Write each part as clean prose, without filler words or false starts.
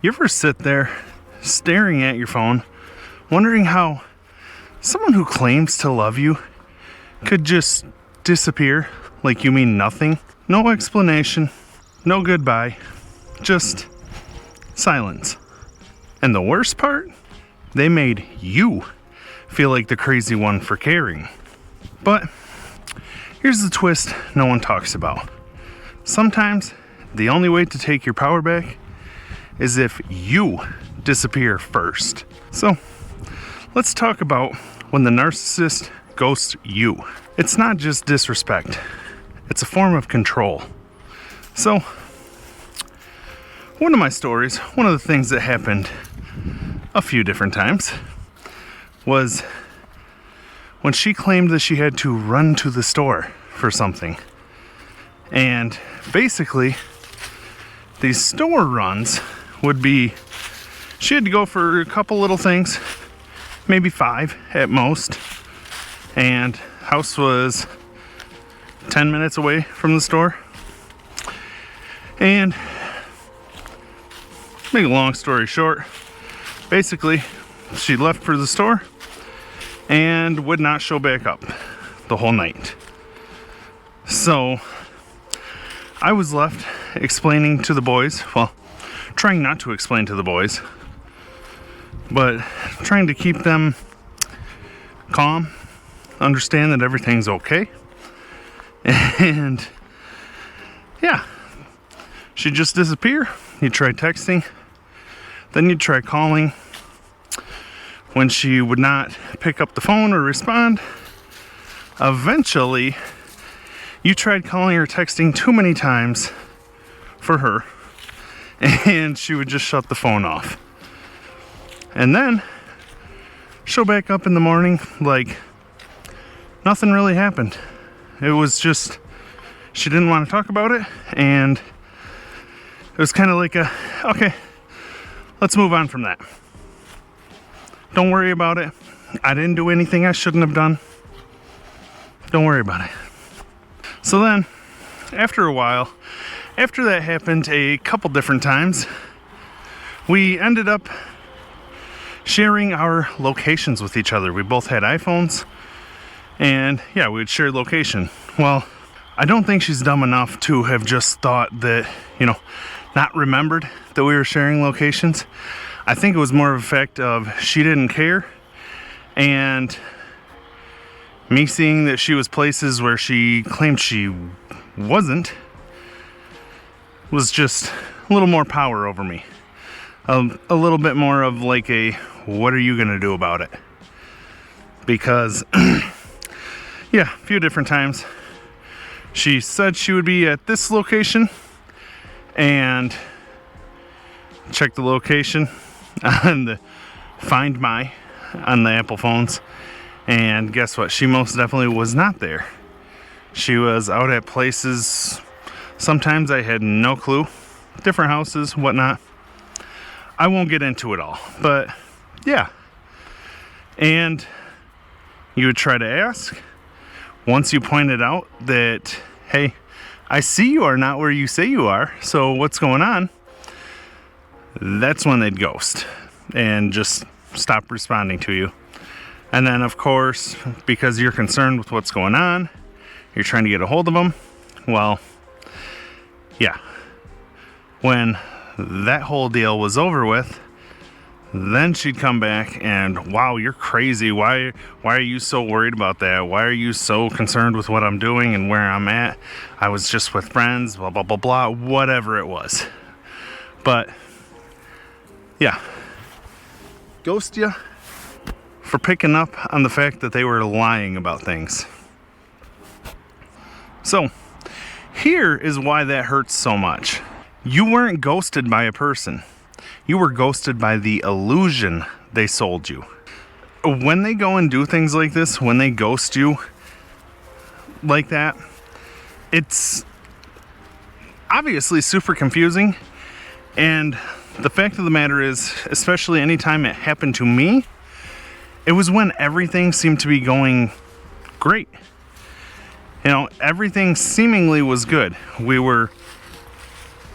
You ever sit there staring at your phone, wondering how someone who claims to love you could just disappear like you mean nothing? No explanation, no goodbye, just silence. And the worst part? They made you feel like the crazy one for caring. But here's the twist no one talks about. Sometimes the only way to take your power back is if you disappear first. So let's talk about when the narcissist ghosts you. It's not just disrespect, it's a form of control. So one of my stories, one of the things that happened a few different times was when she claimed that she had to run to the store for something. And basically, these store runs would be, she had to go for a couple little things, maybe 5 at most, and house was 10 minutes away from the store. And make a long story short, basically she left for the store and would not show back up the whole night. So I was left explaining to the boys, well, trying not to explain to the boys, but trying to keep them calm, understand that everything's okay. And yeah, she'd just disappear. You'd try texting, then you'd try calling. When she would not pick up the phone or respond, eventually you tried calling or texting too many times for her, and she would just shut the phone off. And then she'll back up in the morning like nothing really happened. It was just, she didn't want to talk about it, and it was kind of like okay, let's move on from that. Don't worry about it. I didn't do anything I shouldn't have done. Don't worry about it. So then, after a while, after that happened a couple different times, we ended up sharing our locations with each other. We both had iPhones, and yeah, we would share location. Well, I don't think she's dumb enough to have just thought that, not remembered that we were sharing locations. I think it was more of a fact of she didn't care, and me seeing that she was places where she claimed she wasn't was just a little more power over me. A little bit more of like a, what are you gonna do about it? Because yeah, a few different times she said she would be at this location, and check the location on the Find My on the Apple phones, and guess what? She most definitely was not there. She was out at places. Sometimes I had no clue. Different houses, whatnot. I won't get into it all, but yeah. And you would try to ask. Once you pointed out that, hey, I see you are not where you say you are, so what's going on? That's when they'd ghost and just stop responding to you. And then, of course, because you're concerned with what's going on, you're trying to get a hold of them. Well, yeah. When that whole deal was over with, then she'd come back and, wow, you're crazy. Why are you so worried about that? Why are you so concerned with what I'm doing and where I'm at? I was just with friends, blah, blah, blah, blah, whatever it was. But yeah, ghost you for picking up on the fact that they were lying about things. So here is why that hurts so much. You weren't ghosted by a person. You were ghosted by the illusion they sold you. When they go and do things like this, when they ghost you like that, it's obviously super confusing. And the fact of the matter is, especially anytime it happened to me, it was when everything seemed to be going great. Everything seemingly was good. We were,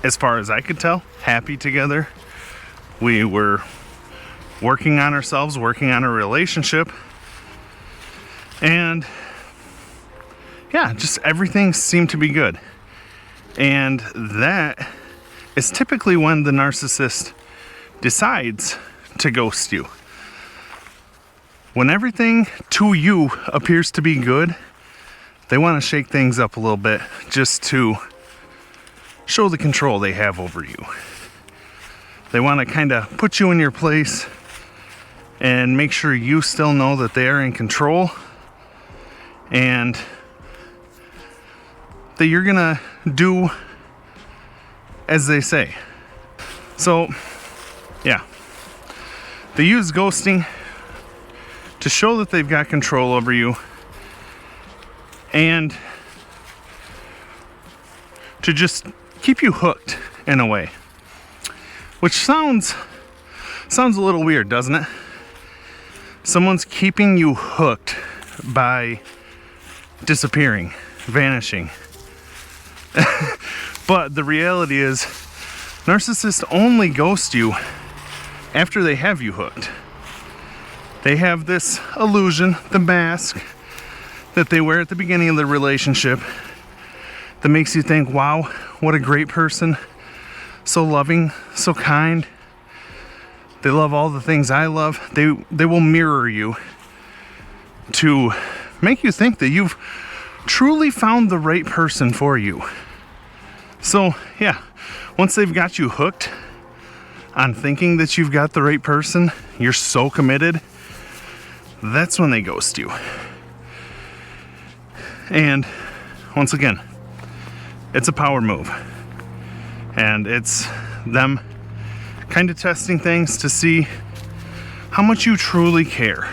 as far as I could tell, happy together. We were working on ourselves, working on a relationship, and yeah, just everything seemed to be good. And that is typically when the narcissist decides to ghost you. When everything to you appears to be good, they want to shake things up a little bit just to show the control they have over you. They want to kind of put you in your place and make sure you still know that they are in control and that you're gonna do as they say. So, yeah. They use ghosting to show that they've got control over you and to just keep you hooked in a way. Which sounds a little weird, doesn't it? Someone's keeping you hooked by disappearing, vanishing. But the reality is, narcissists only ghost you after they have you hooked. They have this illusion, the mask that they wear at the beginning of the relationship that makes you think, wow, what a great person. So loving, so kind. They love all the things I love. They will mirror you to make you think that you've truly found the right person for you. So, yeah, once they've got you hooked on thinking that you've got the right person, you're so committed, that's when they ghost you. And once again, it's a power move. And it's them kind of testing things to see how much you truly care.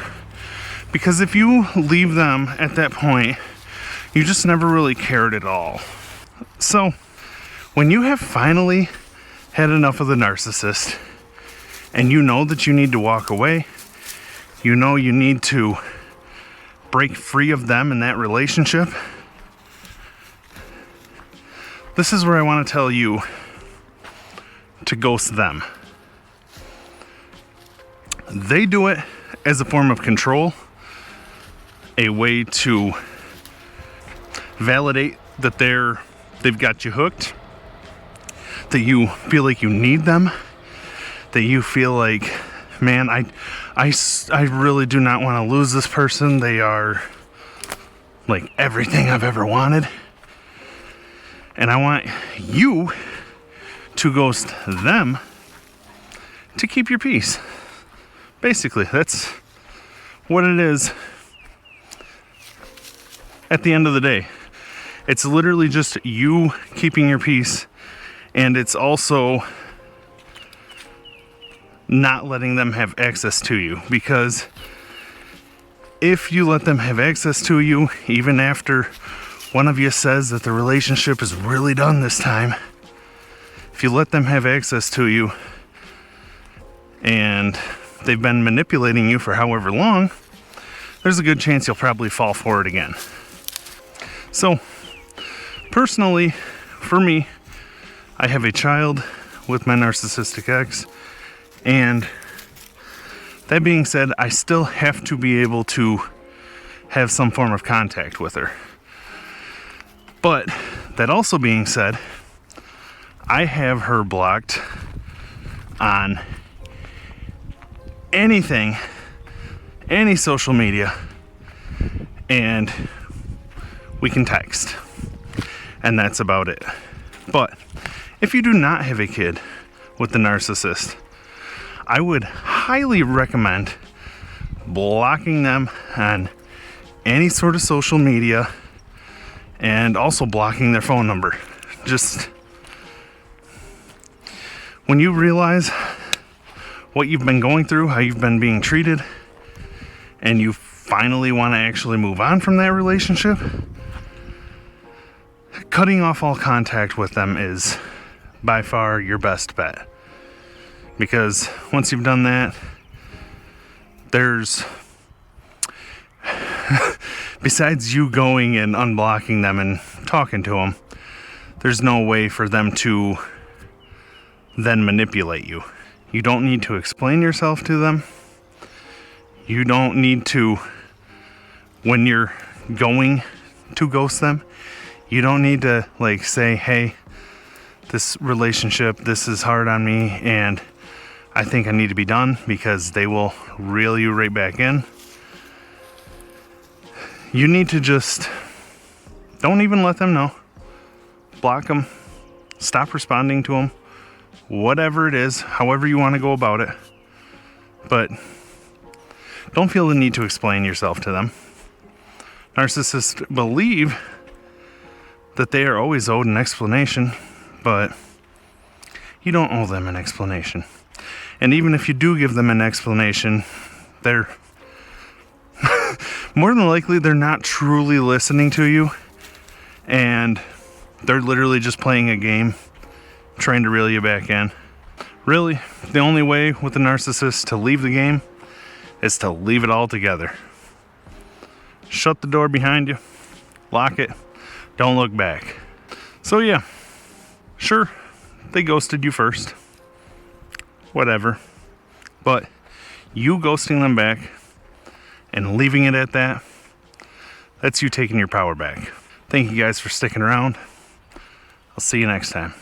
Because if you leave them at that point, you just never really cared at all. So, when you have finally had enough of the narcissist, and you know that you need to walk away, you know you need to break free of them in that relationship, this is where I want to tell you to ghost them. They do it as a form of control, a way to validate that they've got you hooked, that you feel like you need them, that you feel like, man, I really do not want to lose this person. They are like everything I've ever wanted. And I want you to ghost them to keep your peace. Basically, that's what it is at the end of the day. It's literally just you keeping your peace, and it's also not letting them have access to you. Because if you let them have access to you, even after one of you says that the relationship is really done this time, if you let them have access to you and they've been manipulating you for however long, there's a good chance you'll probably fall for it again. So, personally, for me, I have a child with my narcissistic ex, and that being said, I still have to be able to have some form of contact with her. But that also being said, I have her blocked on anything, any social media, and we can text. And that's about it. But if you do not have a kid with the narcissist, I would highly recommend blocking them on any sort of social media and also blocking their phone number. Just when you realize what you've been going through, how you've been being treated, and you finally want to actually move on from that relationship, cutting off all contact with them is by far your best bet. Because once you've done that, there's besides you going and unblocking them and talking to them, there's no way for them to then manipulate you. You don't need to explain yourself to them. You don't need to, when you're going to ghost them, you don't need to like say, hey, this relationship, this is hard on me and I think I need to be done, because they will reel you right back in. You need to just, don't even let them know. Block them. Stop responding to them. Whatever it is, however you want to go about it. But don't feel the need to explain yourself to them. Narcissists believe that they are always owed an explanation, but you don't owe them an explanation. And even if you do give them an explanation, they're more than likely they're not truly listening to you, and they're literally just playing a game, trying to reel you back in. Really, the only way with a narcissist to leave the game is to leave it all together. Shut the door behind you, lock it, don't look back. So yeah, sure, they ghosted you first, whatever, but you ghosting them back and leaving it at that, that's you taking your power back. Thank you guys for sticking around. I'll see you next time.